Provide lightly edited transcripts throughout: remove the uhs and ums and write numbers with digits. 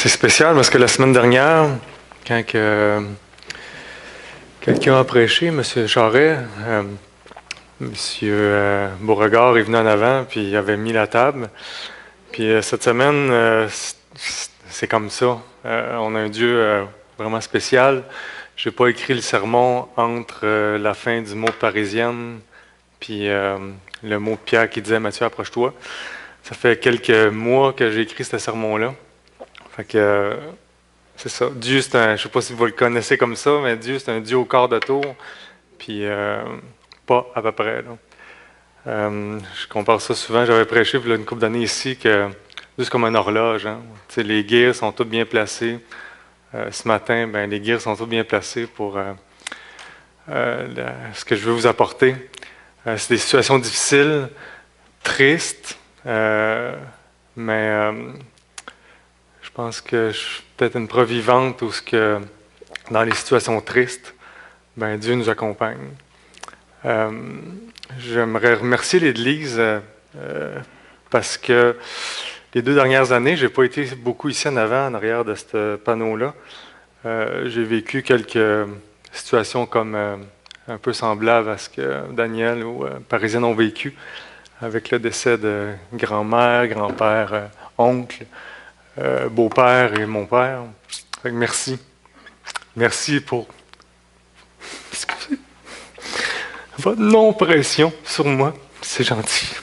C'est spécial parce que la semaine dernière, quand quelqu'un a prêché, M. Charest, M. Beauregard est venu en avant, puis il avait mis la table. Puis cette semaine, c'est comme ça. On a un Dieu vraiment spécial. Je n'ai pas écrit le sermon entre la fin du mot de Parisienne puis le mot de Pierre qui disait « Matthieu, approche-toi ». Ça fait quelques mois que j'ai écrit ce sermon-là. Fait que c'est ça. Dieu, c'est un, je ne sais pas si vous le connaissez comme ça, mais Dieu, c'est un Dieu au quart de tour, puis pas à peu près. Je compare ça souvent. J'avais prêché il y a une couple d'années ici que juste comme une horloge. Hein. Les guirs sont toutes bien placés. Ce matin, les guirs sont toutes bien placés pour ce que je veux vous apporter. C'est des situations difficiles, tristes, mais je pense que je suis peut-être une preuve vivante où dans les situations tristes, Dieu nous accompagne. J'aimerais remercier l'Église parce que les 2 dernières années, je n'ai pas été beaucoup ici en avant, en arrière de ce panneau-là. J'ai vécu quelques situations comme un peu semblables à ce que Daniel ou Parisienne ont vécu, avec le décès de grand-mère, grand-père, oncle, beau-père et mon père. Fait que merci. Merci pour votre non-pression sur moi. C'est gentil.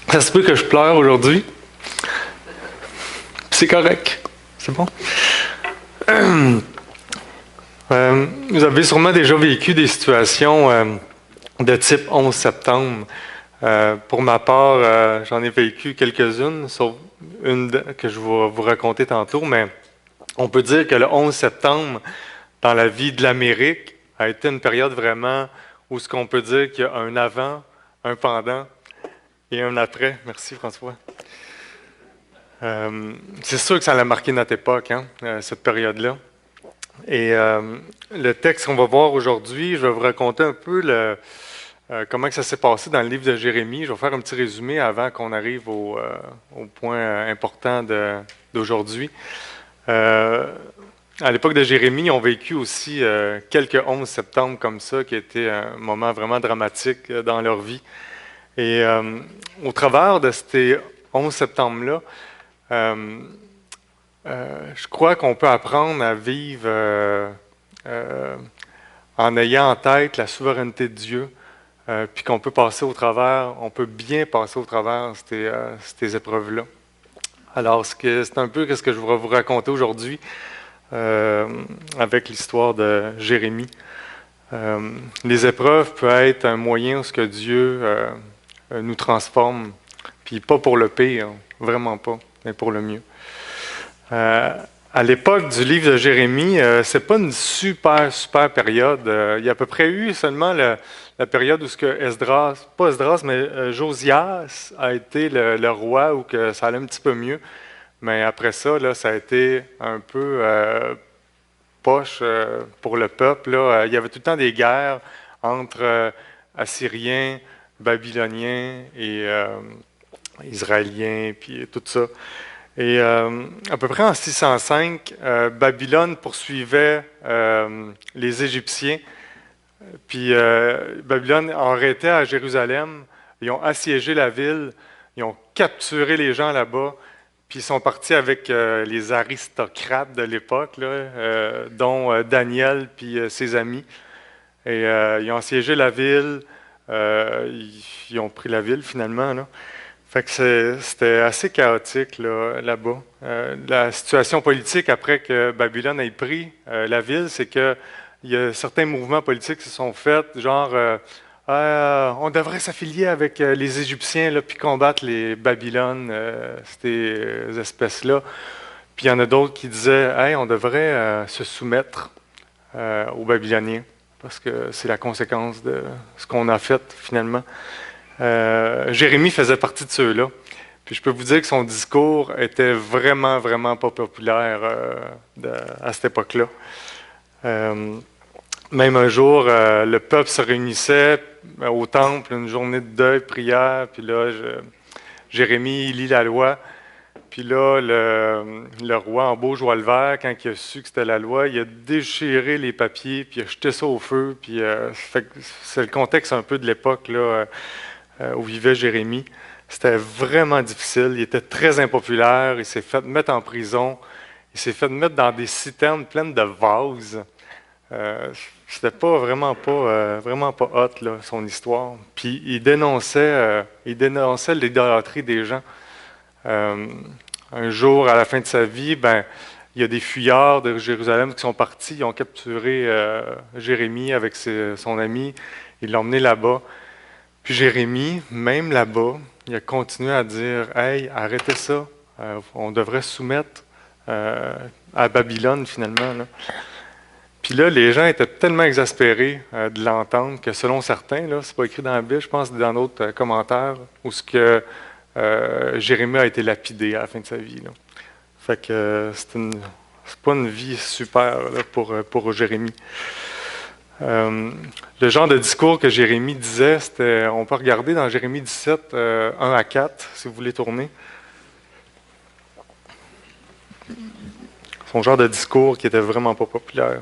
Ça se peut que je pleure aujourd'hui. C'est correct. C'est bon. Vous avez sûrement déjà vécu des situations de type 11 septembre. Pour ma part, j'en ai vécu quelques-unes, sauf une que je vais vous raconter tantôt, mais on peut dire que le 11 septembre, dans la vie de l'Amérique, a été une période vraiment où ce qu'on peut dire qu'il y a un avant, un pendant et un après. Merci François. C'est sûr que ça a marqué notre époque, hein, cette période-là. Et le texte qu'on va voir aujourd'hui, je vais vous raconter un peu comment que ça s'est passé dans le livre de Jérémie. Je vais faire un petit résumé avant qu'on arrive au point important d'aujourd'hui. À l'époque de Jérémie, on vécu aussi quelques 11 septembre comme ça, qui était un moment vraiment dramatique dans leur vie. Et au travers de ces 11 septembre-là, je crois qu'on peut apprendre à vivre en ayant en tête la souveraineté de Dieu, puis qu'on peut passer au travers, on peut bien passer au travers ces épreuves-là. Alors, c'est un peu ce que je voudrais vous raconter aujourd'hui avec l'histoire de Jérémie. Les épreuves peuvent être un moyen où ce que Dieu nous transforme, puis pas pour le pire, vraiment pas, mais pour le mieux. À l'époque du livre de Jérémie, c'est pas une super période. Il y a à peu près eu seulement la période où ce que Josias a été le roi, où que ça allait un petit peu mieux. Mais après ça, là, ça a été un peu poche pour le peuple. Là. Il y avait tout le temps des guerres entre Assyriens, Babyloniens et Israéliens, puis tout ça. Et à peu près en 605, Babylone poursuivait les Égyptiens. Puis Babylone arrêtait à Jérusalem. Ils ont assiégé la ville. Ils ont capturé les gens là-bas. Puis ils sont partis avec les aristocrates de l'époque, dont Daniel puis ses amis. Et ils ont assiégé la ville. Ils ont pris la ville finalement, là. Fait que c'était assez chaotique là-bas. La situation politique après que Babylone ait pris la ville, c'est qu'il y a certains mouvements politiques qui se sont faits, genre on devrait s'affilier avec les Égyptiens là, puis combattre les Babylones, ces espèces-là. Puis il y en a d'autres qui disaient hey, on devrait se soumettre aux Babyloniens, parce que c'est la conséquence de ce qu'on a fait finalement. Jérémie faisait partie de ceux-là. Puis je peux vous dire que son discours était vraiment pas populaire à cette époque-là. Euh, Même un jour, le peuple se réunissait au temple, une journée de deuil, prière, puis là, Jérémie il lit la loi. Puis là, le roi en beau joie le vert, quand il a su que c'était la loi, il a déchiré les papiers, puis il a jeté ça au feu. Puis c'est le contexte un peu de l'époque là, où vivait Jérémie. C'était vraiment difficile. Il était très impopulaire. Il s'est fait mettre en prison. Il s'est fait mettre dans des citernes pleines de vases. C'était pas vraiment pas hot là, son histoire. Puis il dénonçait l'idolâtrie des gens. Euh, un jour, à la fin de sa vie, ben, il y a des fuyards de Jérusalem qui sont partis. Ils ont capturé Jérémie avec son ami. Ils l'ont emmené là-bas. Puis Jérémie, même là-bas, il a continué à dire: Hey, arrêtez ça. On devrait se soumettre à Babylone, finalement. Là. Puis là, les gens étaient tellement exaspérés de l'entendre que, selon certains, là, c'est pas écrit dans la Bible, je pense dans d'autres commentaires, où ce que Jérémie a été lapidé à la fin de sa vie. Là. Fait que c'est pas une vie super là, pour Jérémie. Le genre de discours que Jérémie disait, on peut regarder dans Jérémie 17, 1 à 4, si vous voulez tourner. Son genre de discours qui était vraiment pas populaire.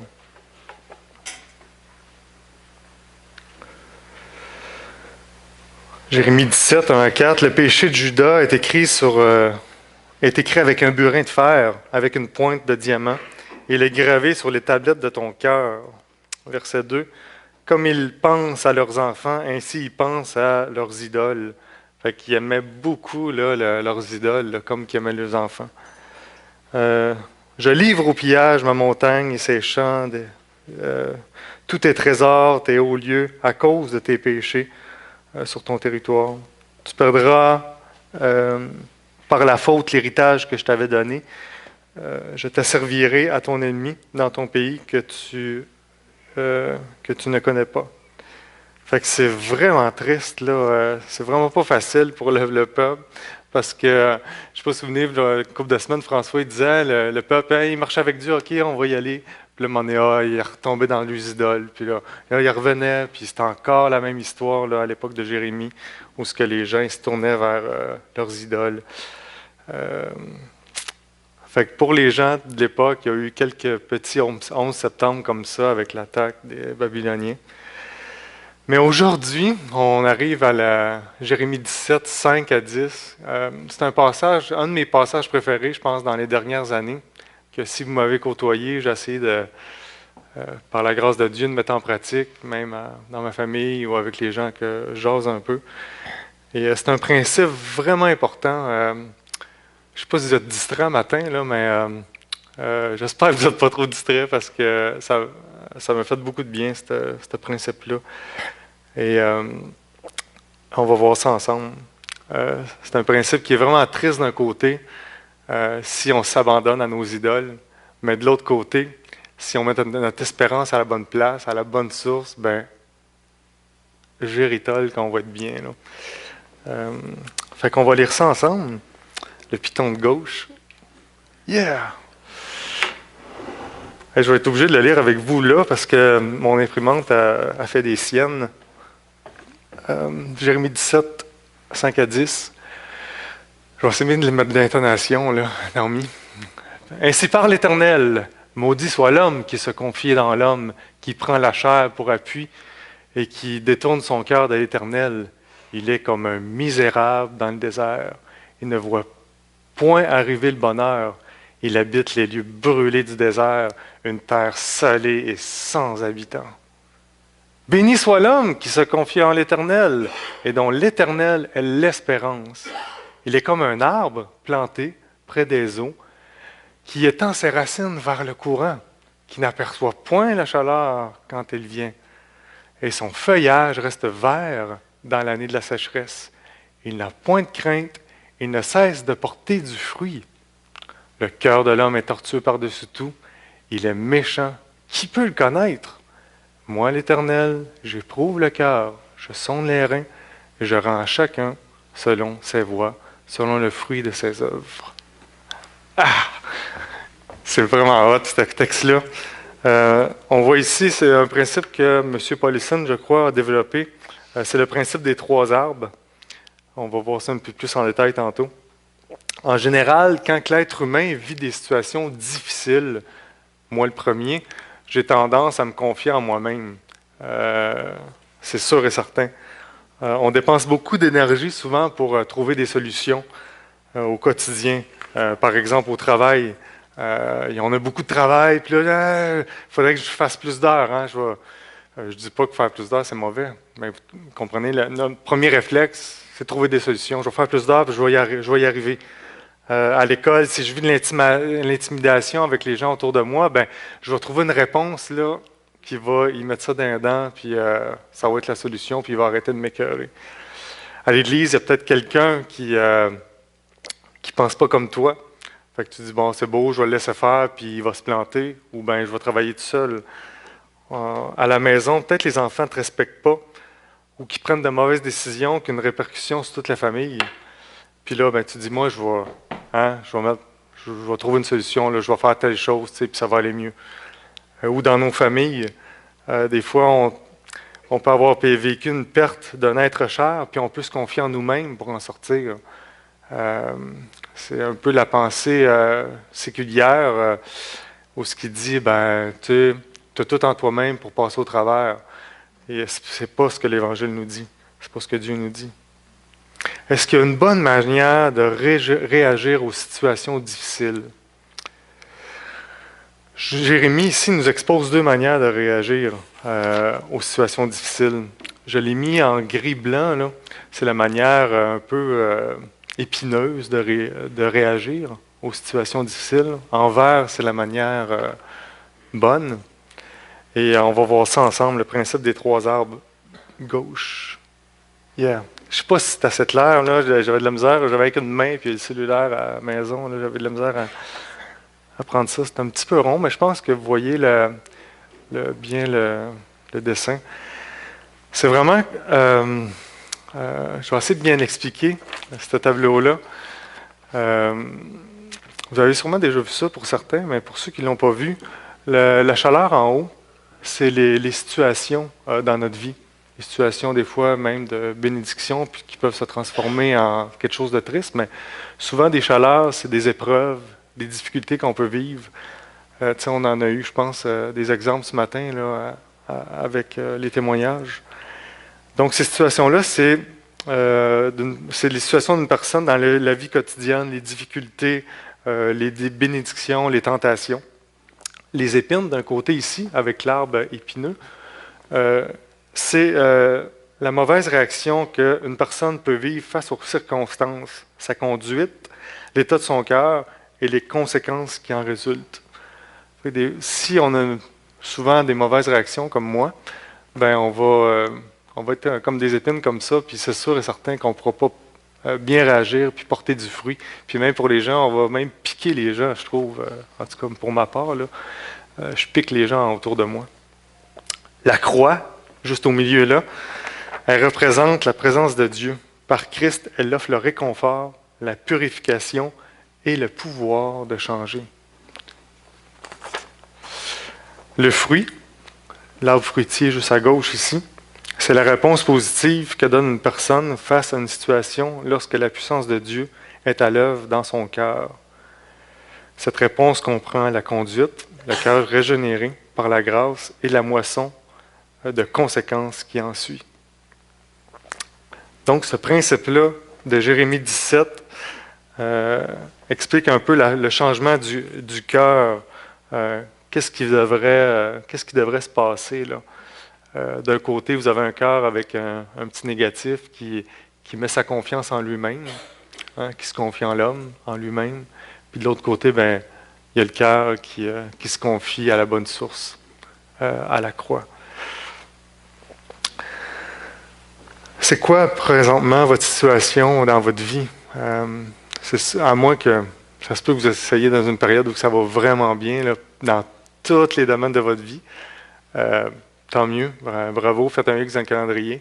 Jérémie 17, 1 à 4, le péché de Judas est écrit avec un burin de fer, avec une pointe de diamant, et il est gravé sur les tablettes de ton cœur. Verset 2. Comme ils pensent à leurs enfants, ainsi ils pensent à leurs idoles. Fait qu'ils aimaient beaucoup là, leurs idoles, là, comme qu'ils aimaient leurs enfants. Je livre au pillage ma montagne et ses champs, tous tes trésors, tes hauts lieux, à cause de tes péchés sur ton territoire. Tu perdras par la faute l'héritage que je t'avais donné. Je t'asservirai à ton ennemi dans ton pays que tu ne connais pas. Fait que c'est vraiment triste, là. C'est vraiment pas facile pour le peuple. Parce que, je ne sais pas si vous vous souvenez, une couple de semaines, François il disait, le peuple, hey, il marchait avec Dieu, ok, on va y aller. Puis là, il est retombé dans les idoles. Puis là, il revenait, puis c'était encore la même histoire là, à l'époque de Jérémie, où ce que les gens ils se tournaient vers leurs idoles. Fait que pour les gens de l'époque, il y a eu quelques petits 11 septembre comme ça avec l'attaque des Babyloniens. Mais aujourd'hui, on arrive à la Jérémie 17, 5 à 10. C'est un de mes passages préférés, je pense, dans les dernières années, que si vous m'avez côtoyé, j'ai essayé par la grâce de Dieu, de mettre en pratique, même dans ma famille ou avec les gens que j'ose un peu. Et c'est un principe vraiment important. Je ne sais pas si vous êtes distrait matin, là, mais j'espère que vous n'êtes pas trop distrait parce que ça m'a fait beaucoup de bien, ce principe-là. Et on va voir ça ensemble. C'est un principe qui est vraiment triste d'un côté, si on s'abandonne à nos idoles, mais de l'autre côté, si on met notre espérance à la bonne place, à la bonne source, ben, j'éritole qu'on va être bien. Là. Fait qu'on va lire ça ensemble. Le piton de gauche. Yeah! Et je vais être obligé de le lire avec vous là, parce que mon imprimante a fait des siennes. Jérémie 17, 5 à 10. Je vais essayer de mettre de l'intonation, là, Naomi. Ainsi parle l'Éternel. Maudit soit l'homme qui se confie dans l'homme, qui prend la chair pour appui et qui détourne son cœur de l'Éternel. Il est comme un misérable dans le désert. Il ne voit point arriver le bonheur. Il habite les lieux brûlés du désert, une terre salée et sans habitants. Béni soit l'homme qui se confie en l'Éternel et dont l'Éternel est l'espérance. Il est comme un arbre planté près des eaux qui étend ses racines vers le courant, qui n'aperçoit point la chaleur quand elle vient. Et son feuillage reste vert dans l'année de la sécheresse. Il n'a point de crainte, il ne cesse de porter du fruit. Le cœur de l'homme est tortueux par-dessus tout. Il est méchant. Qui peut le connaître? Moi, l'Éternel, j'éprouve le cœur, je sonde les reins, et je rends à chacun selon ses voies, selon le fruit de ses œuvres. Ah! C'est vraiment hot, ce texte-là. On voit ici, c'est un principe que M. Paulison, je crois, a développé. C'est le principe des 3 arbres. On va voir ça un peu plus en détail tantôt. En général, quand l'être humain vit des situations difficiles, moi le premier, j'ai tendance à me confier en moi-même. C'est sûr et certain. On dépense beaucoup d'énergie souvent pour trouver des solutions au quotidien. Par exemple, au travail, on a beaucoup de travail, puis là, il faudrait que je fasse plus d'heures. Hein, je dis pas que faire plus d'heures, c'est mauvais, mais vous comprenez, notre premier réflexe, c'est de trouver des solutions. Je vais faire plus d'heures, puis je vais y arriver. À l'école, si je vis de l'intimidation avec les gens autour de moi, ben, je vais trouver une réponse là, qui va y mettre ça dans les dents, puis ça va être la solution, puis il va arrêter de m'écœurer. À l'église, il y a peut-être quelqu'un qui pense pas comme toi. Fait que tu dis, bon, c'est beau, je vais le laisser faire, puis il va se planter, ou bien je vais travailler tout seul. À la maison, peut-être les enfants ne te respectent pas, ou qui prennent de mauvaises décisions, qui ont une répercussion sur toute la famille. Puis là, ben, tu dis, moi, je vais trouver une solution, là, je vais faire telle chose, tu sais, puis ça va aller mieux. Ou dans nos familles, des fois, on peut avoir vécu une perte d'un être cher, puis on peut se confier en nous-mêmes pour en sortir. C'est un peu la pensée séculière, où ce qui dit, ben, tu as tout en toi-même pour passer au travers. Et c'est pas ce que l'Évangile nous dit. C'est pas ce que Dieu nous dit. Est-ce qu'il y a une bonne manière de réagir aux situations difficiles? Jérémie, ici, nous expose 2 manières de réagir aux situations difficiles. Je l'ai mis en gris-blanc, là. C'est la manière un peu épineuse de réagir aux situations difficiles. En vert, c'est la manière bonne. Et on va voir ça ensemble, le principe des 3 arbres. Gauche. Yeah. Je ne sais pas si c'est assez clair, là. J'avais de la misère, j'avais avec une main, puis le cellulaire à la maison, là, j'avais de la misère à prendre ça. C'est un petit peu rond, mais je pense que vous voyez bien le dessin. C'est vraiment... je vais essayer de bien expliquer ce tableau-là. Vous avez sûrement déjà vu ça pour certains, mais pour ceux qui ne l'ont pas vu, la chaleur en haut, c'est les situations dans notre vie. Les situations, des fois, même de bénédiction, puis qui peuvent se transformer en quelque chose de triste, mais souvent, des chaleurs, c'est des épreuves, des difficultés qu'on peut vivre. On en a eu, je pense, des exemples ce matin là, avec les témoignages. Donc, ces situations-là, c'est les situations d'une personne dans la vie quotidienne, les difficultés, les bénédictions, les tentations. Les épines, d'un côté ici, avec l'arbre épineux, c'est la mauvaise réaction qu'une personne peut vivre face aux circonstances, sa conduite, l'état de son cœur et les conséquences qui en résultent. Si on a souvent des mauvaises réactions comme moi, ben on va être comme des épines comme ça, puis c'est sûr et certain qu'on ne pourra pas bien réagir puis porter du fruit. Puis même pour les gens, on va même piquer les gens, je trouve, en tout cas pour ma part, là, je pique les gens autour de moi. La croix, juste au milieu là, elle représente la présence de Dieu. Par Christ, elle offre le réconfort, la purification et le pouvoir de changer. Le fruit, l'arbre fruitier juste à gauche ici, c'est la réponse positive que donne une personne face à une situation lorsque la puissance de Dieu est à l'œuvre dans son cœur. Cette réponse comprend la conduite, le cœur régénéré par la grâce et la moisson de conséquences qui en suit. Donc, ce principe-là de Jérémie 17 explique un peu le changement du cœur. Qu'est-ce qui devrait se passer là? D'un côté, vous avez un cœur avec un petit négatif qui met sa confiance en lui-même, hein, qui se confie en l'homme, en lui-même. Puis de l'autre côté, ben, il y a le cœur qui se confie à la bonne source, à la croix. C'est quoi présentement votre situation dans votre vie? À moins que ça se peut que vous essayiez dans une période où ça va vraiment bien, là, dans tous les domaines de votre vie. Tant mieux, bravo, faites un X dans le calendrier.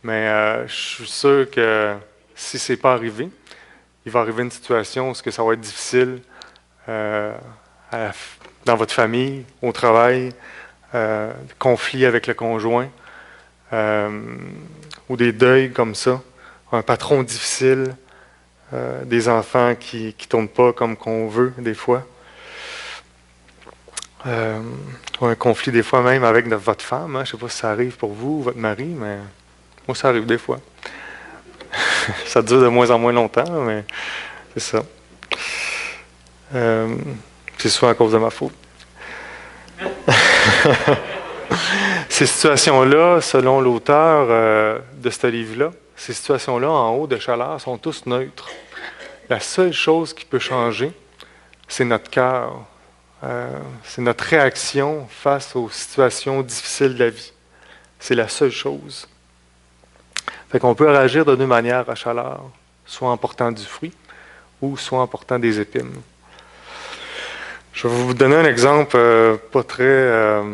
Mais je suis sûr que si ce n'est pas arrivé, il va arriver une situation où ça va être difficile dans votre famille, au travail, conflits avec le conjoint, ou des deuils comme ça, un patron difficile, des enfants qui ne tournent pas comme qu'on veut des fois, ou un conflit des fois même avec votre femme. Hein. Je ne sais pas si ça arrive pour vous, votre mari, mais moi ça arrive des fois. Ça dure de moins en moins longtemps, mais c'est ça. C'est souvent à cause de ma faute. Ces situations-là, selon l'auteur de ce livre-là, ces situations-là en haut de chaleur sont tous neutres. La seule chose qui peut changer, c'est notre cœur. C'est notre réaction face aux situations difficiles de la vie. C'est la seule chose. Fait qu'on peut réagir de deux manières à chaleur, soit en portant du fruit ou soit en portant des épines. Je vais vous donner un exemple pas très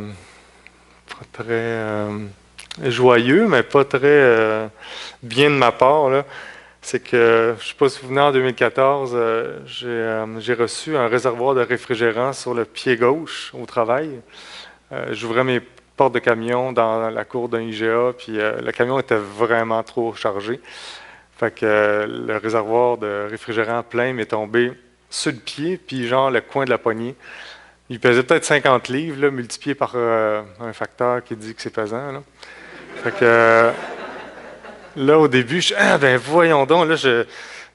joyeux, mais pas très bien de ma part, là. C'est que, je ne sais pas si vous vous souvenez, en 2014, j'ai reçu un réservoir de réfrigérant sur le pied gauche au travail. J'ouvrais mes portes de camion dans la cour d'un IGA, puis le camion était vraiment trop chargé. Fait que le réservoir de réfrigérant plein m'est tombé sur le pied, puis genre le coin de la poignée. Il pesait peut-être 50 livres, là, multiplié par un facteur qui dit que c'est pesant. Là. Fait que là, au début, ben voyons donc, là, je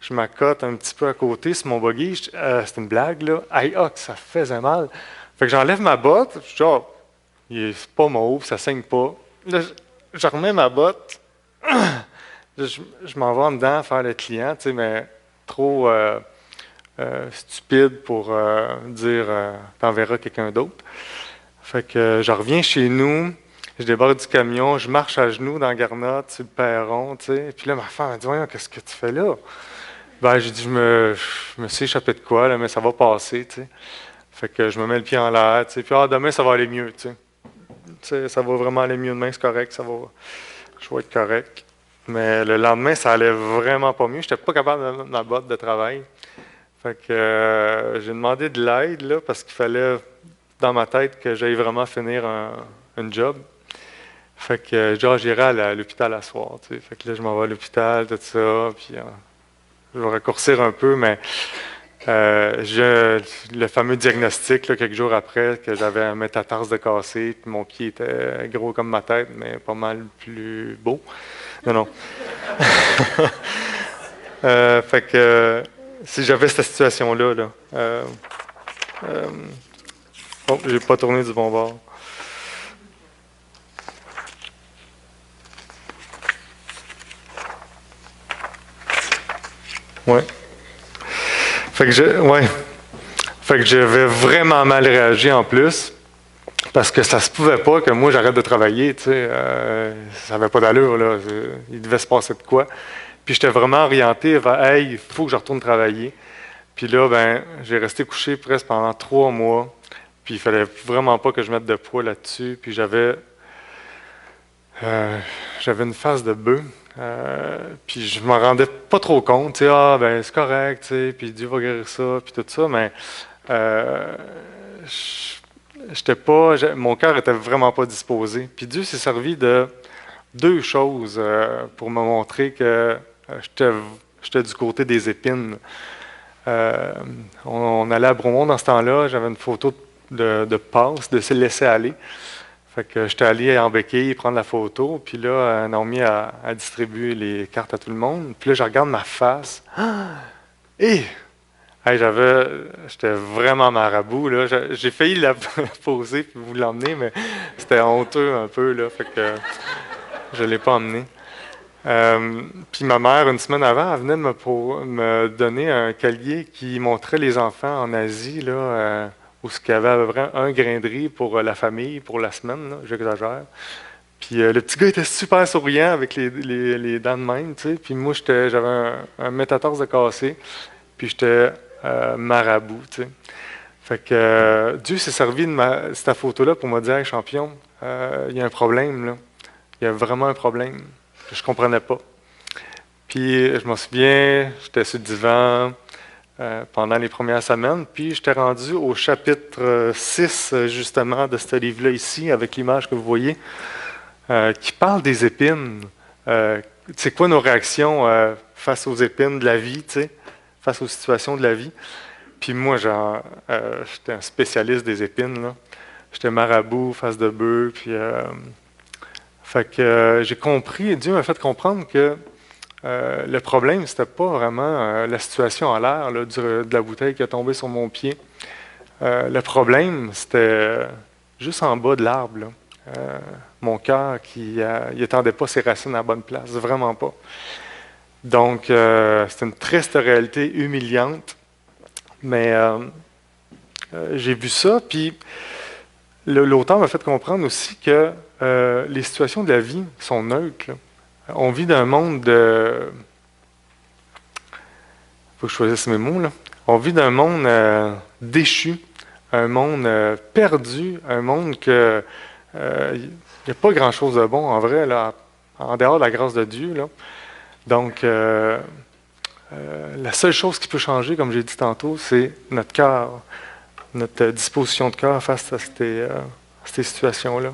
m'accote un petit peu à côté sur mon buggy. C'est une blague, là. Aïe, que ça faisait mal. Fait que j'enlève ma botte, je dis, c'est pas mauve, ça saigne pas. Là, je remets ma botte. Je m'en vais en dedans faire le client, tu sais, mais trop stupide pour dire t'enverras quelqu'un d'autre. Fait que je reviens chez nous, je débarque du camion, je marche à genoux dans la garnotte, sur le perron, tu sais. Puis là, ma femme m'a dit, voyons, qu'est-ce que tu fais là? Ben, j'ai dit, je me suis échappé de quoi, là, mais ça va passer, tu sais. Fait que je me mets le pied en l'air, tu sais. Puis demain, ça va aller mieux, tu sais. Tu sais, ça va vraiment aller mieux demain, c'est correct, je vais être correct. Mais le lendemain, ça allait vraiment pas mieux. Je n'étais pas capable de mettre ma botte de travail. Fait que j'ai demandé de l'aide, là, parce qu'il fallait, dans ma tête, que j'aille vraiment finir un job. Fait que j'irai à l'hôpital à soir, tu sais. Fait que là, je m'en vais à l'hôpital, tout ça, puis je vais raccourcir un peu, mais j'ai le fameux diagnostic, là, quelques jours après, que j'avais un métatarse de cassé, puis mon pied était gros comme ma tête, mais pas mal plus beau. Non. Fait que si j'avais cette situation-là, j'ai pas tourné du bon bord. Ouais. Fait que j'avais vraiment mal réagi en plus. Parce que ça se pouvait pas que moi j'arrête de travailler, tu sais, ça n'avait pas d'allure, là. Il devait se passer de quoi. Puis j'étais vraiment orienté vers, hey, il faut que je retourne travailler. Puis là, ben, j'ai resté couché presque pendant 3 mois. Puis il fallait vraiment pas que je mette de poids là-dessus. Puis j'avais une face de bœuf. Puis je m'en rendais pas trop compte, tu sais, ben c'est correct, tu sais, puis Dieu va guérir ça, puis tout ça, mais mon cœur était vraiment pas disposé. Puis Dieu s'est servi de 2 choses pour me montrer que j'étais du côté des épines. On allait à Bromont dans ce temps-là, j'avais une photo de passe, de se laisser aller. Fait que j'étais allé en béquille prendre la photo, puis là, Naomi a distribué les cartes à tout le monde. Puis là, je regarde ma face. Et hey, j'étais vraiment marabout, là. J'ai failli la poser puis vous l'emmener, mais c'était honteux un peu, là. Fait que je ne l'ai pas emmené. Puis ma mère, une semaine avant, elle venait de me donner un cahier qui montrait les enfants en Asie, là, où il y avait à peu près un grain de riz pour la famille, pour la semaine, là, j'exagère. Puis le petit gars était super souriant avec les dents de même, tu sais. Puis moi, j'avais un métatarse de cassé, puis j'étais marabout, tu sais. Fait que Dieu s'est servi de cette photo-là pour me dire, hey, champion, il y a un problème, là. Il y a vraiment un problème que je comprenais pas. Puis je m'en souviens, j'étais sur le divan, pendant les premières semaines. Puis j'étais rendu au chapitre 6, justement, de ce livre-là ici, avec l'image que vous voyez, qui parle des épines. C'est quoi nos réactions face aux épines de la vie, tu sais, face aux situations de la vie. Puis moi, j'étais un spécialiste des épines, là. J'étais marabout, face de bœuf, puis... fait que j'ai compris, Dieu m'a fait comprendre que le problème, c'était pas vraiment la situation à l'air, là, de la bouteille qui a tombé sur mon pied. Le problème, c'était juste en bas de l'arbre, là. Mon cœur qui n'étendait pas ses racines à la bonne place, vraiment pas. Donc, c'est une triste réalité humiliante, mais j'ai vu ça, puis l'auteur m'a fait comprendre aussi que les situations de la vie sont neutres, là. On vit dans un monde de... Il faut que je choisisse mes mots, là. On vit dans un monde déchu, un monde perdu, un monde que... il n'y a pas grand-chose de bon, en vrai, là, en dehors de la grâce de Dieu, là. Donc, la seule chose qui peut changer, comme j'ai dit tantôt, c'est notre cœur, notre disposition de cœur face à ces situations-là.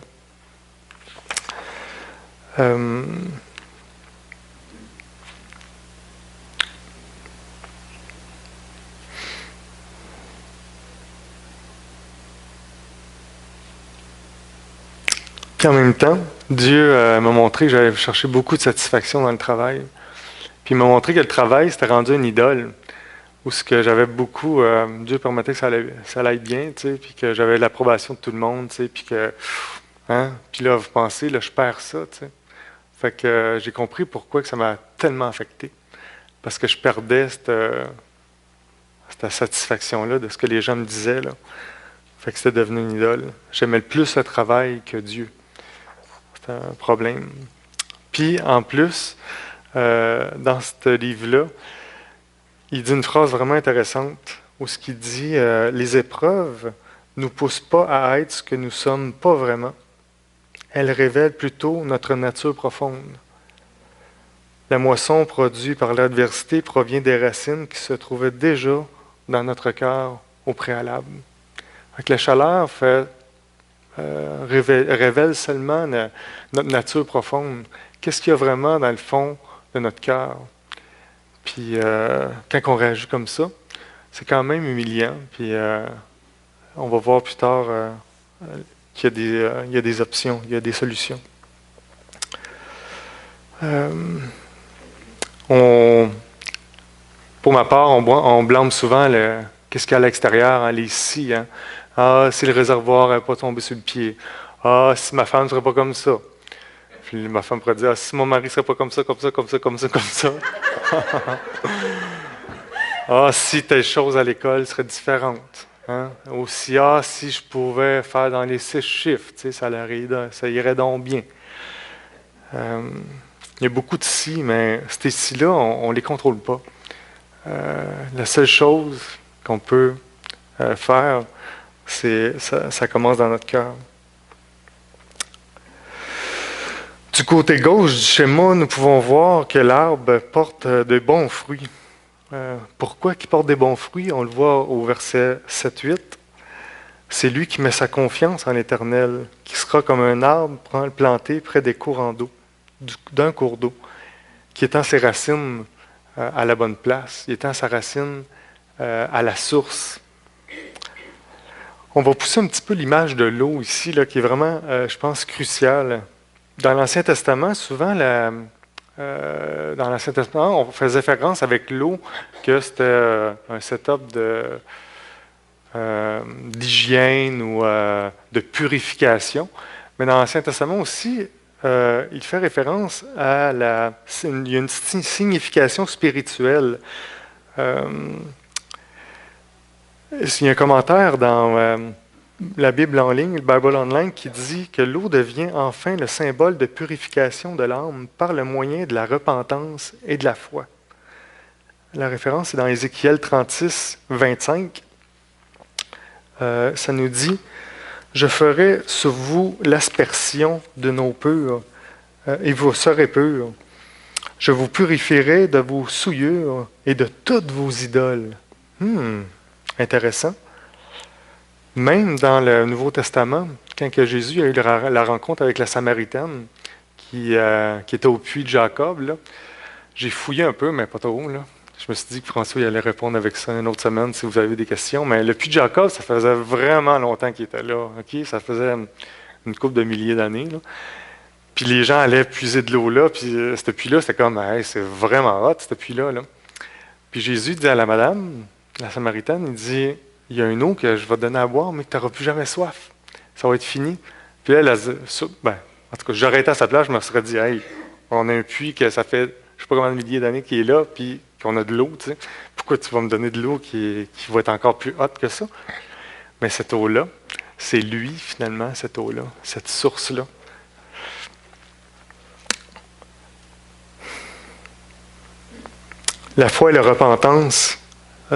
Puis en même temps, Dieu m'a montré que j'avais cherché beaucoup de satisfaction dans le travail. Puis il m'a montré que le travail, c'était rendu une idole. Où ce que j'avais beaucoup... Dieu permettait que ça allait bien, tu sais, puis que j'avais l'approbation de tout le monde, tu sais, puis que... Hein? Puis là, vous pensez, là, je perds ça, tu sais. Fait que j'ai compris pourquoi que ça m'a tellement affecté. Parce que je perdais cette satisfaction-là de ce que les gens me disaient, là. Fait que c'était devenu une idole. J'aimais le plus le travail que Dieu. C'était un problème. Puis, en plus, dans ce livre-là, il dit une phrase vraiment intéressante, où ce qu'il dit, les épreuves ne nous poussent pas à être ce que nous ne sommes pas vraiment. Elles révèlent plutôt notre nature profonde. La moisson produite par l'adversité provient des racines qui se trouvaient déjà dans notre cœur au préalable. Donc, la chaleur révèle seulement notre nature profonde. Qu'est-ce qu'il y a vraiment dans le fond de notre cœur? Puis quand on réagit comme ça, c'est quand même humiliant. Puis on va voir plus tard qu'il y a des options, il y a des solutions. Pour ma part, on blâme souvent qu'est-ce qu'il y a à l'extérieur, hein, les si. Hein. Ah, si le réservoir n'avait pas tombé sur le pied. Ah, si ma femme ne serait pas comme ça. Puis ma femme pourrait dire, ah, si mon mari ne serait pas comme ça, comme ça, comme ça, comme ça, comme ça. Ah, si telle chose à l'école serait différente. Hein? Aussi, ah, si je pouvais faire dans les 6 chiffres, tu sais, ça irait donc bien. Il y a beaucoup de si, mais ces si-là, on ne les contrôle pas. La seule chose qu'on peut faire, c'est ça commence dans notre cœur. Du côté gauche du schéma, nous pouvons voir que l'arbre porte de bons fruits. Pourquoi il porte des bons fruits? On le voit au verset 7-8. C'est lui qui met sa confiance en l'Éternel, qui sera comme un arbre planté près des courants d'eau, d'un cours d'eau, qui étend ses racines à la bonne place, il étend sa racine à la source. On va pousser un petit peu l'image de l'eau ici, là, qui est vraiment, je pense, cruciale. Dans l'Ancien Testament, souvent, dans l'Ancien Testament, on faisait référence avec l'eau que c'était un setup d'hygiène ou de purification. Mais dans l'Ancien Testament aussi, il fait référence à il y a une signification spirituelle. Il y a un commentaire dans la Bible en ligne, le Bible Online, qui dit que l'eau devient enfin le symbole de purification de l'âme par le moyen de la repentance et de la foi. La référence est dans Ézéchiel 36, 25. Ça nous dit « Je ferai sur vous l'aspersion de nos purs, et vous serez purs. Je vous purifierai de vos souillures et de toutes vos idoles. » Intéressant. Même dans le Nouveau Testament, quand que Jésus a eu la rencontre avec la Samaritaine qui était au puits de Jacob, là, j'ai fouillé un peu, mais pas trop. Là. Je me suis dit que François il allait répondre avec ça une autre semaine si vous avez des questions. Mais le puits de Jacob, ça faisait vraiment longtemps qu'il était là. Ok, ça faisait une couple de milliers d'années. Là. Puis les gens allaient puiser de l'eau là, puis ce puits-là, c'était comme, hey, c'est vraiment hot, ce puits-là. Là. Puis Jésus dit à la madame, la Samaritaine, il dit, il y a une eau que je vais te donner à boire, mais que tu n'auras plus jamais soif. Ça va être fini. Puis elle, en tout cas, j'aurais été à sa place, je me serais dit, hey, on a un puits que ça fait, je sais pas combien de milliers d'années qu'il est là, puis qu'on a de l'eau, tu sais. Pourquoi tu vas me donner de l'eau qui va être encore plus haute que ça? Mais cette eau-là, c'est lui, finalement, cette eau-là, cette source-là. La foi et la repentance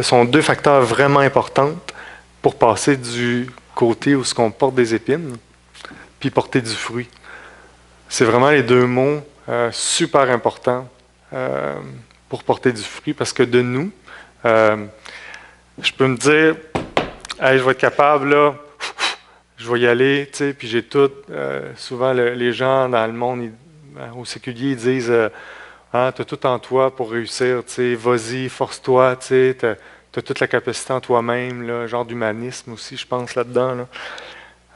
sont deux facteurs vraiment importants pour passer du côté où on porte des épines, puis porter du fruit. C'est vraiment les deux mots super importants pour porter du fruit, parce que de nous, je peux me dire, hey, je vais être capable, là, je vais y aller, tu sais, puis j'ai tout. Souvent, les gens dans le monde, au séculier, ils disent, tu as tout en toi pour réussir, tu sais, vas-y, force-toi, tu sais, tu as toute la capacité en toi-même, là, genre d'humanisme aussi, je pense, là-dedans.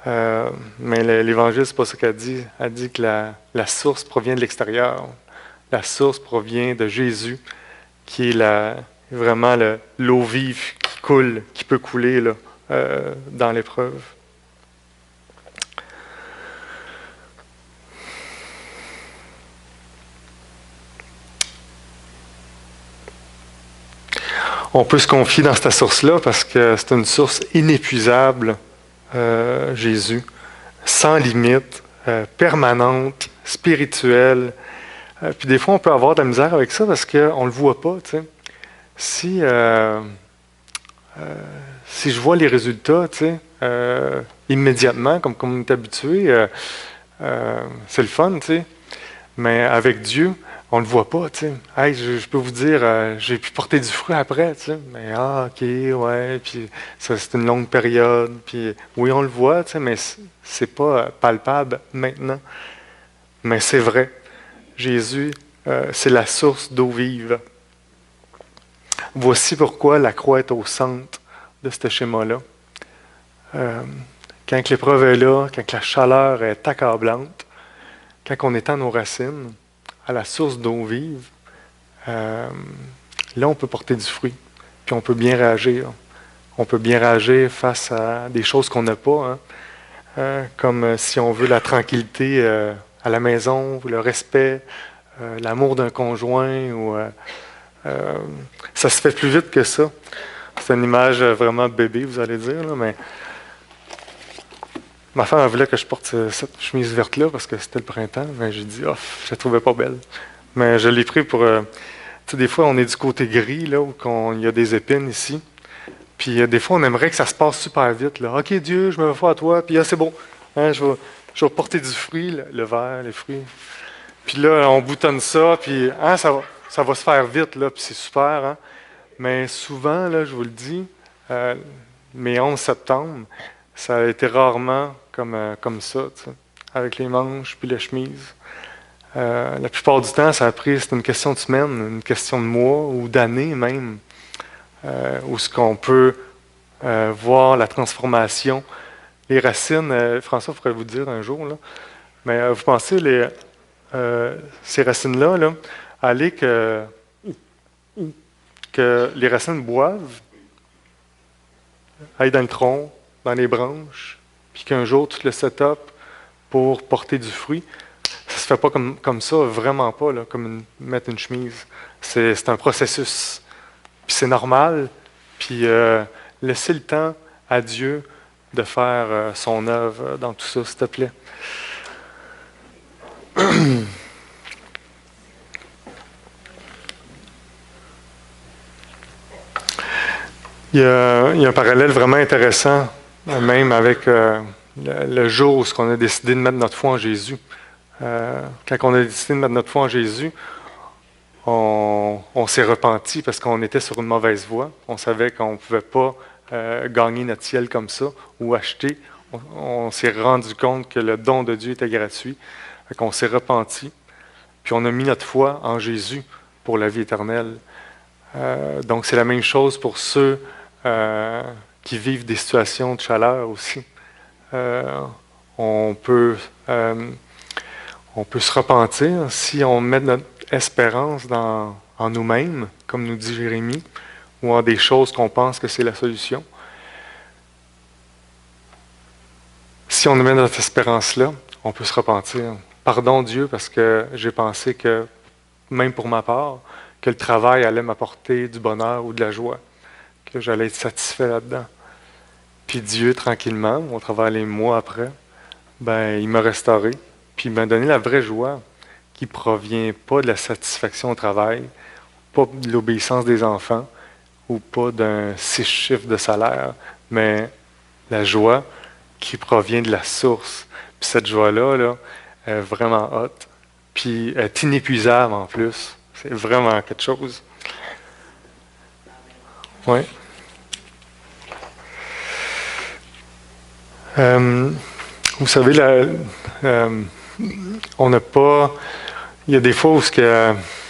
Là. Mais l'Évangile, c'est pas ça qu'elle dit. Elle dit que la source provient de l'extérieur. La source provient de Jésus, qui est vraiment l'eau vive qui coule, qui peut couler là, dans l'épreuve. On peut se confier dans cette source-là parce que c'est une source inépuisable, Jésus, sans limite, permanente, spirituelle. Puis des fois, on peut avoir de la misère avec ça parce qu'on ne le voit pas. Tu sais. Si je vois les résultats, tu sais, immédiatement, comme on est habitué, c'est le fun, tu sais. Mais avec Dieu, on ne le voit pas, tu sais. Hey, je peux vous dire, j'ai pu porter du fruit après, tu sais. Mais ok, ouais, puis ça, c'est une longue période. Puis oui, on le voit, tu sais, mais c'est pas palpable maintenant. Mais c'est vrai. Jésus, c'est la source d'eau vive. Voici pourquoi la croix est au centre de ce schéma-là. Quand l'épreuve est là, quand la chaleur est accablante, quand on étend nos racines à la source d'eau vive, là, on peut porter du fruit. Puis on peut bien réagir. On peut bien réagir face à des choses qu'on n'a pas, hein, comme si on veut la tranquillité à la maison, ou le respect, l'amour d'un conjoint, ou ça se fait plus vite que ça. C'est une image vraiment bébé, vous allez dire, là, mais ma femme voulait que je porte cette chemise verte-là parce que c'était le printemps, mais j'ai dit, oh, je la trouvais pas belle. Mais je l'ai pris pour... tu sais, des fois, on est du côté gris, là, où il y a des épines ici. Puis des fois, on aimerait que ça se passe super vite. Là. OK, Dieu, je me fais à toi, puis c'est bon. Hein, je vais porter du fruit, le verre, les fruits. Puis là, on boutonne ça, puis hein, ça va se faire vite, là, puis c'est super. Hein. Mais souvent, là, je vous le dis, mes 11 septembre, ça a été rarement comme ça, tu sais, avec les manches puis la chemise. La plupart du temps, c'est une question de semaine, une question de mois ou d'années même, où ce qu'on peut voir la transformation. Les racines, François pourrait vous dire un jour, là, mais vous pensez, ces racines-là, là, aller que les racines boivent, aillent dans le tronc, dans les branches, puis qu'un jour, tout le setup pour porter du fruit, ça se fait pas comme ça, vraiment pas, là, comme mettre une chemise. C'est un processus. Puis c'est normal, puis laissez le temps à Dieu de faire son œuvre dans tout ça, s'il te plaît. Il y a un parallèle vraiment intéressant, même avec le jour où on a décidé de mettre notre foi en Jésus. Quand on a décidé de mettre notre foi en Jésus, on s'est repenti parce qu'on était sur une mauvaise voie. On savait qu'on ne pouvait pas gagner notre ciel comme ça ou acheter. On s'est rendu compte que le don de Dieu était gratuit. Fait qu'on s'est repenti. Puis on a mis notre foi en Jésus pour la vie éternelle. Donc c'est la même chose pour ceux qui vivent des situations de chaleur aussi. On peut se repentir si on met notre espérance en nous-mêmes, comme nous dit Jérémie, ou en des choses qu'on pense que c'est la solution. Si on met notre espérance là, on peut se repentir. Pardon Dieu, parce que j'ai pensé que, même pour ma part, que le travail allait m'apporter du bonheur ou de la joie, que j'allais être satisfait là-dedans. Puis Dieu, tranquillement, au travers les mois après, il m'a restauré, puis il m'a donné la vraie joie qui ne provient pas de la satisfaction au travail, pas de l'obéissance des enfants, ou pas d'un 6 chiffres de salaire, mais la joie qui provient de la source. Puis cette joie-là, là, est vraiment haute, puis est inépuisable en plus. C'est vraiment quelque chose. Oui. Vous savez, on n'a pas... Il y a des fois où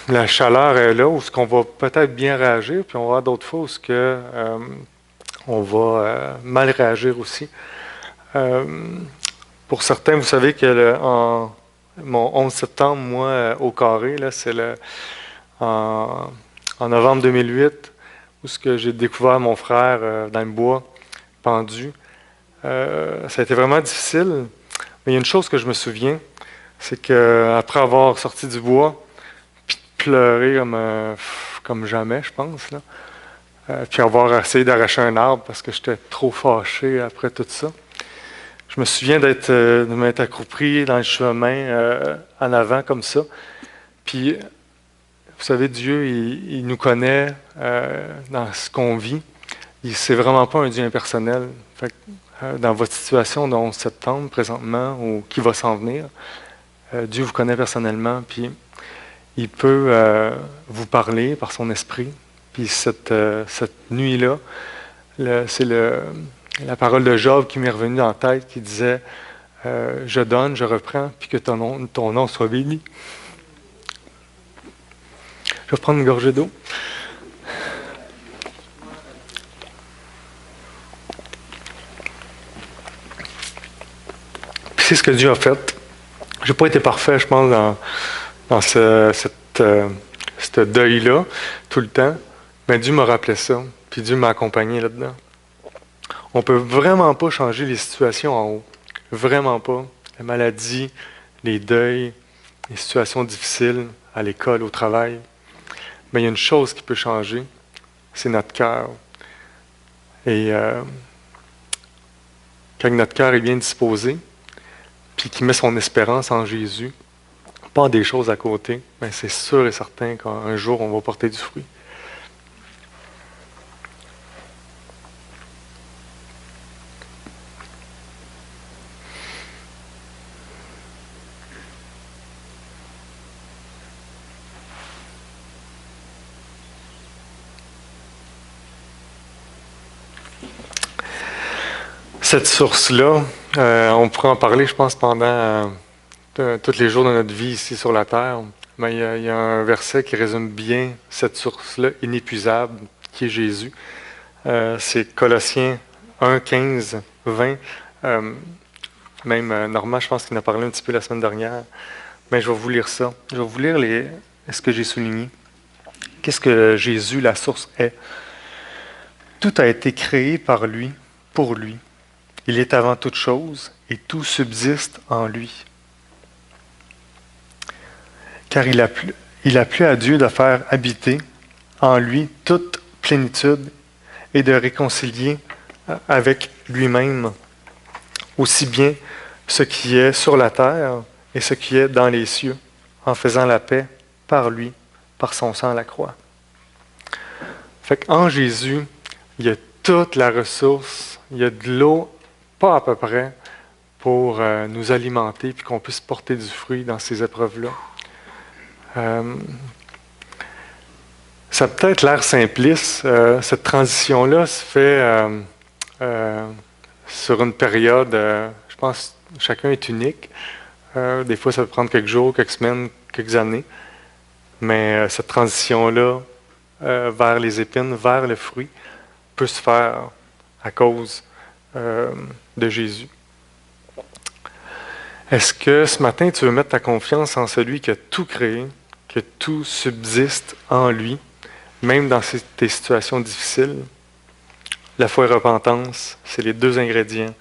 la chaleur est là, où on va peut-être bien réagir, puis on va avoir d'autres fois où on va mal réagir aussi. Pour certains, vous savez que mon 11 septembre, moi, au carré, là, c'est en novembre 2008, où j'ai découvert mon frère dans le bois, pendu. Ça a été vraiment difficile. Mais il y a une chose que je me souviens, c'est qu'après avoir sorti du bois, puis pleurer comme jamais, je pense, là, puis avoir essayé d'arracher un arbre parce que j'étais trop fâché après tout ça, je me souviens de m'être accroupi dans le chemin en avant comme ça. Puis, vous savez, Dieu, il nous connaît dans ce qu'on vit. C'est vraiment pas un Dieu impersonnel. Fait que, dans votre situation de 11 septembre, présentement, ou qui va s'en venir, Dieu vous connaît personnellement, puis il peut vous parler par son esprit. Puis cette nuit-là, c'est la parole de Job qui m'est revenue en tête, qui disait je donne, je reprends, puis que ton nom soit béni. Je vais prendre une gorgée d'eau. Puis c'est ce que Dieu a fait. Je n'ai pas été parfait, je pense, dans ce deuil-là, tout le temps. Mais Dieu m'a rappelé ça, puis Dieu m'a accompagné là-dedans. On ne peut vraiment pas changer les situations en haut. Vraiment pas. La maladie, les deuils, les situations difficiles à l'école, au travail. Mais il y a une chose qui peut changer, c'est notre cœur. Et quand notre cœur est bien disposé, puis qu'il met son espérance en Jésus, pas des choses à côté, mais c'est sûr et certain qu'un jour, on va porter du fruit. Cette source-là, on pourrait en parler, je pense, pendant tous les jours de notre vie ici sur la terre. Mais il y a un verset qui résume bien cette source-là, inépuisable, qui est Jésus. C'est Colossiens 1, 15, 20. Même Normand, je pense qu'il en a parlé un petit peu la semaine dernière. Mais je vais vous lire ça. Je vais vous lire ce que j'ai souligné. Qu'est-ce que Jésus, la source, est? Tout a été créé par lui, pour lui. Il est avant toute chose et tout subsiste en lui. Car il a plu à Dieu de faire habiter en lui toute plénitude et de réconcilier avec lui-même aussi bien ce qui est sur la terre et ce qui est dans les cieux, en faisant la paix par lui, par son sang à la croix. Fait qu'en Jésus, il y a toute la ressource, il y a de l'eau, pas à peu près, pour nous alimenter puis qu'on puisse porter du fruit dans ces épreuves-là. Ça a peut-être l'air simpliste. Cette transition-là se fait sur une période, je pense que chacun est unique. Des fois, ça peut prendre quelques jours, quelques semaines, quelques années. Mais cette transition-là vers les épines, vers le fruit, peut se faire à cause de Jésus. Est-ce que ce matin, tu veux mettre ta confiance en celui qui a tout créé, que tout subsiste en lui, même dans tes situations difficiles? La foi et la repentance, c'est les deux ingrédients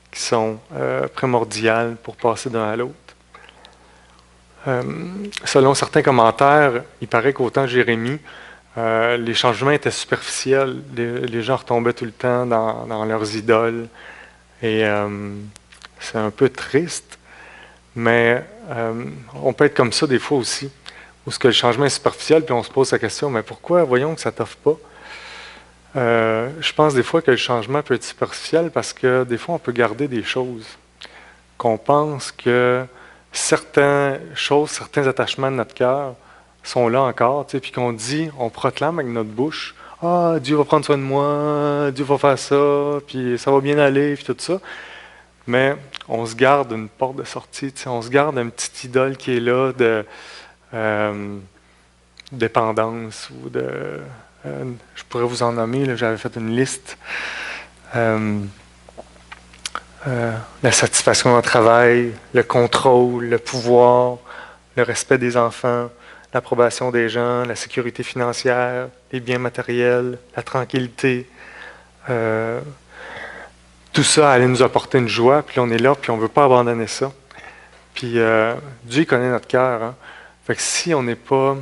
qui sont primordiaux pour passer d'un à l'autre. Selon certains commentaires, il paraît qu'au temps de Jérémie, les changements étaient superficiels. Les gens retombaient tout le temps dans leurs idoles. Et c'est un peu triste, mais on peut être comme ça des fois aussi, où ce que le changement est superficiel, puis on se pose la question, mais pourquoi, voyons que ça ne t'offre pas? Je pense des fois que le changement peut être superficiel parce que des fois on peut garder des choses, qu'on pense que certaines choses, certains attachements de notre cœur sont là encore, tu sais, puis qu'on dit, on proclame avec notre bouche, ah, Dieu va prendre soin de moi, Dieu va faire ça, puis ça va bien aller, puis tout ça. Mais on se garde une porte de sortie, tu sais, on se garde une petite idole qui est là de dépendance ou de... je pourrais vous en nommer, là, j'avais fait une liste. La satisfaction au travail, le contrôle, le pouvoir, le respect des enfants, l'approbation des gens, la sécurité financière, les biens matériels, la tranquillité. Tout ça allait nous apporter une joie, puis on est là, puis on ne veut pas abandonner ça. Puis Dieu connaît notre cœur. Hein? Fait que si on n'est pas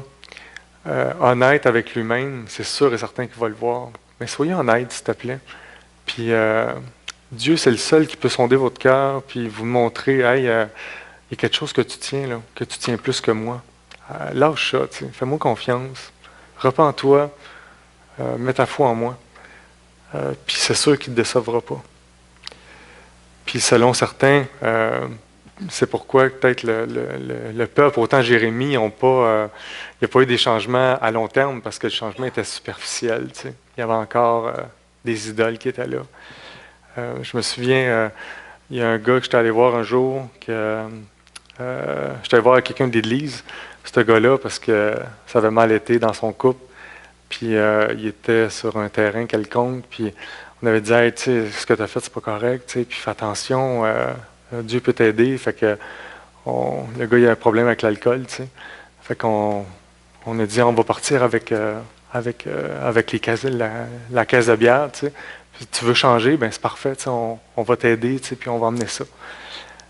honnête avec lui-même, c'est sûr et certain qu'il va le voir. Mais soyez honnête, s'il te plaît. Puis Dieu, c'est le seul qui peut sonder votre cœur, puis vous montrer, hey, il y a quelque chose que tu tiens, là, que tu tiens plus que moi. Lâche ça, fais-moi confiance. Repens-toi, mets ta foi en moi. Puis c'est sûr qu'il ne te décevra pas. Puis selon certains, c'est pourquoi peut-être le peuple, autant Jérémie, il n'y a pas eu des changements à long terme parce que le changement était superficiel. Tu sais. Il y avait encore des idoles qui étaient là. Je me souviens, il y a un gars que j'étais allé voir un jour, j'étais allé voir quelqu'un de l'église, ce gars-là, parce que ça avait mal été dans son couple. Puis il était sur un terrain quelconque, puis on avait dit, hey, tu sais, ce que tu as fait, c'est pas correct, tu sais, puis fais attention, Dieu peut t'aider. Fait que le gars, il a un problème avec l'alcool, tu sais. Fait qu'on a dit, on va partir avec les caisses, la caisse de bière, tu sais. Puis tu veux changer, ben c'est parfait, tu sais, on va t'aider, tu sais, puis on va emmener ça.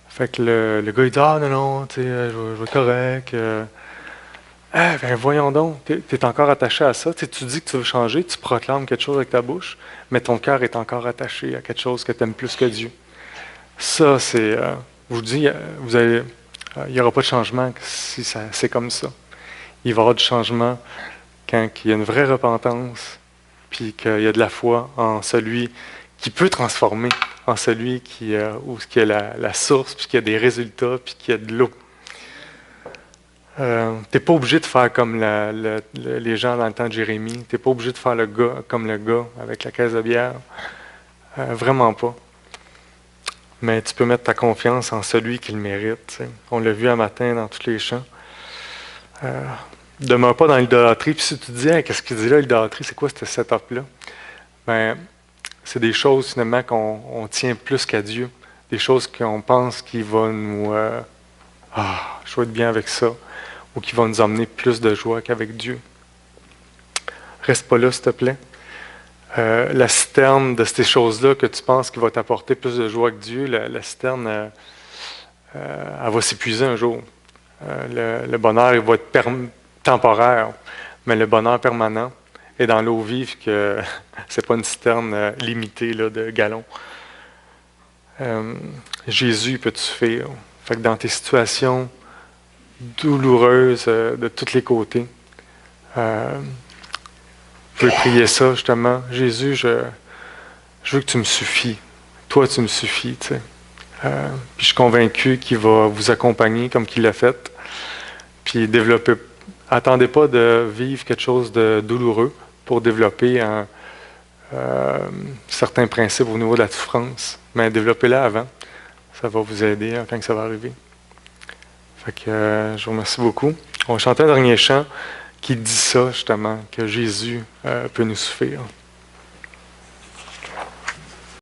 Fait que le gars, il dit, ah non, tu sais, je vais correct. Ben voyons donc, tu es encore attaché à ça. Tu dis que tu veux changer, tu proclames quelque chose avec ta bouche, mais ton cœur est encore attaché à quelque chose que tu aimes plus que Dieu. Ça, c'est... je vous dis, il n'y aura pas de changement si c'est comme ça. Il va y avoir du changement quand il y a une vraie repentance, puis qu'il y a de la foi en celui qui peut transformer, en celui qui a la source, puis qui a des résultats, puis qui a de l'eau. Tu n'es pas obligé de faire comme les gens dans le temps de Jérémie. Tu n'es pas obligé de faire comme le gars avec la caisse de bière. Vraiment pas. Mais tu peux mettre ta confiance en celui qui le mérite. T'sais. On l'a vu un matin dans tous les chants. Demeure pas dans l'idolâtrie. Puis si tu te dis, hey, qu'est-ce qu'il dit là, l'idolâtrie, c'est quoi ce setup-là? Ben, c'est des choses finalement qu'on tient plus qu'à Dieu. Des choses qu'on pense qu'il va nous... je vais être bien avec ça. Ou qui va nous emmener plus de joie qu'avec Dieu. Reste pas là, s'il te plaît. La citerne de ces choses-là que tu penses qui va t'apporter plus de joie que Dieu, la citerne, elle va s'épuiser un jour. Le bonheur, il va être temporaire, mais le bonheur permanent est dans l'eau vive que c'est pas une citerne limitée là, de gallons. Jésus peut te suffire. Fait que dans tes situations douloureuse de tous les côtés. Je veux prier ça, justement. Jésus, je veux que tu me suffis. Toi, tu me suffis, tu sais. Puis je suis convaincu qu'il va vous accompagner comme qu'il l'a fait, puis développer attendez pas de vivre quelque chose de douloureux pour développer certains principes au niveau de la souffrance, mais développez-la avant. Ça va vous aider quand ça va arriver. Fait que je vous remercie beaucoup. On va chanter un dernier chant qui dit ça, justement, que Jésus peut nous suffire.